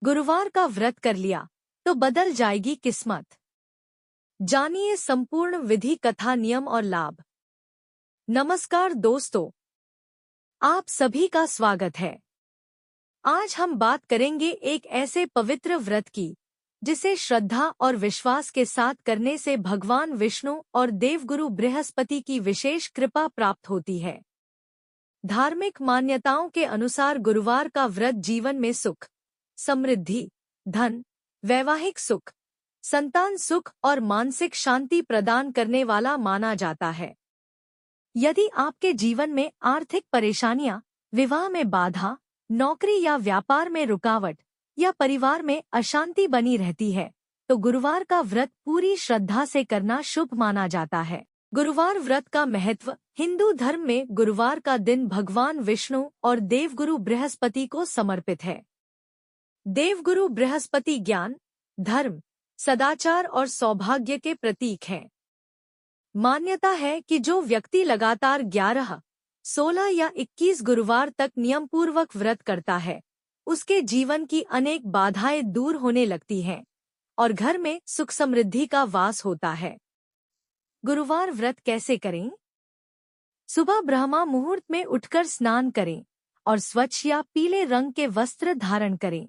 गुरुवार का व्रत कर लिया तो बदल जाएगी किस्मत। जानिए संपूर्ण विधि, कथा, नियम और लाभ। नमस्कार दोस्तों, आप सभी का स्वागत है। आज हम बात करेंगे एक ऐसे पवित्र व्रत की जिसे श्रद्धा और विश्वास के साथ करने से भगवान विष्णु और देवगुरु बृहस्पति की विशेष कृपा प्राप्त होती है। धार्मिक मान्यताओं के अनुसार गुरुवार का व्रत जीवन में सुख, समृद्धि, धन, वैवाहिक सुख, संतान सुख और मानसिक शांति प्रदान करने वाला माना जाता है। यदि आपके जीवन में आर्थिक परेशानियां, विवाह में बाधा, नौकरी या व्यापार में रुकावट या परिवार में अशांति बनी रहती है, तो गुरुवार का व्रत पूरी श्रद्धा से करना शुभ माना जाता है। गुरुवार व्रत का महत्व। हिंदू धर्म में गुरुवार का दिन भगवान विष्णु और देवगुरु बृहस्पति को समर्पित है। देवगुरु बृहस्पति ज्ञान, धर्म, सदाचार और सौभाग्य के प्रतीक हैं। मान्यता है कि जो व्यक्ति लगातार 11, 16 या 21 गुरुवार तक नियमपूर्वक व्रत करता है, उसके जीवन की अनेक बाधाएं दूर होने लगती हैं और घर में सुख समृद्धि का वास होता है। गुरुवार व्रत कैसे करें? सुबह ब्रह्मा मुहूर्त में उठकर स्नान करें और स्वच्छ या पीले रंग के वस्त्र धारण करें।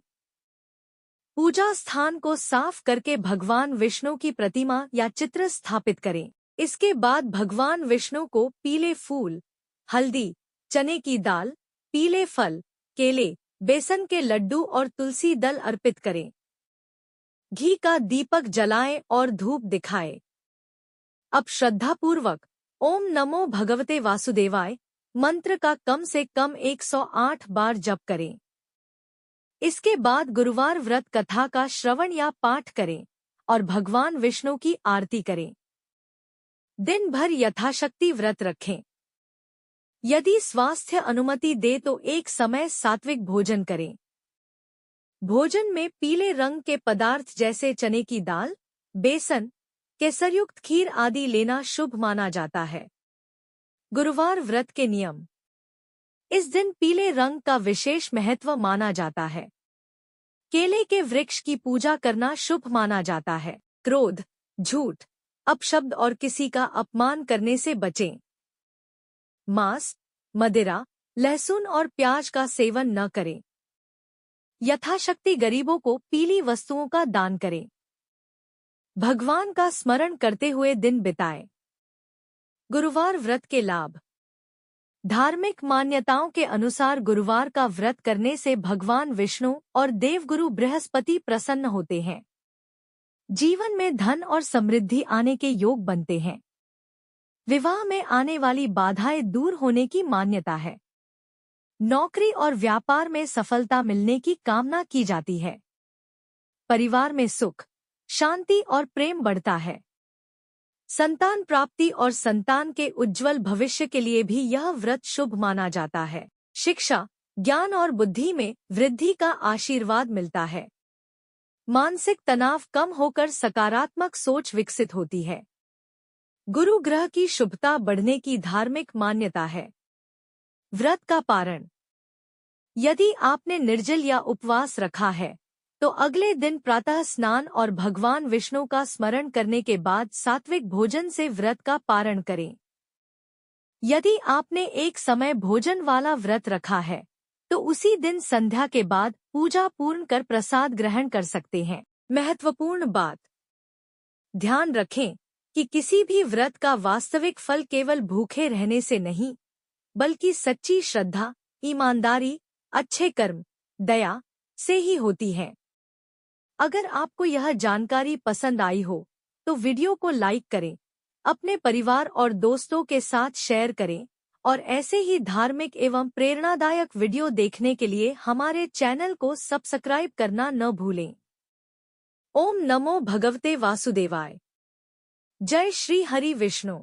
पूजा स्थान को साफ करके भगवान विष्णु की प्रतिमा या चित्र स्थापित करें। इसके बाद भगवान विष्णु को पीले फूल, हल्दी, चने की दाल, पीले फल, केले, बेसन के लड्डू और तुलसी दल अर्पित करें। घी का दीपक जलाएं और धूप दिखाएं। अब श्रद्धापूर्वक ओम नमो भगवते वासुदेवाय मंत्र का कम से कम 108 बार जप करें। इसके बाद गुरुवार व्रत कथा का श्रवण या पाठ करें और भगवान विष्णु की आरती करें। दिन भर यथाशक्ति व्रत रखें। यदि स्वास्थ्य अनुमति दे तो एक समय सात्विक भोजन करें। भोजन में पीले रंग के पदार्थ जैसे चने की दाल, बेसन, केसरयुक्त खीर आदि लेना शुभ माना जाता है। गुरुवार व्रत के नियम। इस दिन पीले रंग का विशेष महत्व माना जाता है। केले के वृक्ष की पूजा करना शुभ माना जाता है। क्रोध, झूठ, अपशब्द और किसी का अपमान करने से बचें। मांस, मदिरा, लहसुन और प्याज का सेवन न करें। यथाशक्ति गरीबों को पीली वस्तुओं का दान करें। भगवान का स्मरण करते हुए दिन बिताएं। गुरुवार व्रत के लाभ। धार्मिक मान्यताओं के अनुसार गुरुवार का व्रत करने से भगवान विष्णु और देवगुरु बृहस्पति प्रसन्न होते हैं। जीवन में धन और समृद्धि आने के योग बनते हैं। विवाह में आने वाली बाधाएं दूर होने की मान्यता है। नौकरी और व्यापार में सफलता मिलने की कामना की जाती है। परिवार में सुख, शांति और प्रेम बढ़ता है। संतान प्राप्ति और संतान के उज्जवल भविष्य के लिए भी यह व्रत शुभ माना जाता है। शिक्षा, ज्ञान और बुद्धि में वृद्धि का आशीर्वाद मिलता है। मानसिक तनाव कम होकर सकारात्मक सोच विकसित होती है। गुरु ग्रह की शुभता बढ़ने की धार्मिक मान्यता है। व्रत का पारण। यदि आपने निर्जल या उपवास रखा है तो अगले दिन प्रातः स्नान और भगवान विष्णु का स्मरण करने के बाद सात्विक भोजन से व्रत का पारण करें। यदि आपने एक समय भोजन वाला व्रत रखा है तो उसी दिन संध्या के बाद पूजा पूर्ण कर प्रसाद ग्रहण कर सकते हैं। महत्वपूर्ण बात। ध्यान रखें कि किसी भी व्रत का वास्तविक फल केवल भूखे रहने से नहीं, बल्कि सच्ची श्रद्धा, ईमानदारी, अच्छे कर्म, दया से ही होती है। अगर आपको यह जानकारी पसंद आई हो तो वीडियो को लाइक करें, अपने परिवार और दोस्तों के साथ शेयर करें और ऐसे ही धार्मिक एवं प्रेरणादायक वीडियो देखने के लिए हमारे चैनल को सब्सक्राइब करना न भूलें। ओम नमो भगवते वासुदेवाय। जय श्री हरि विष्णु।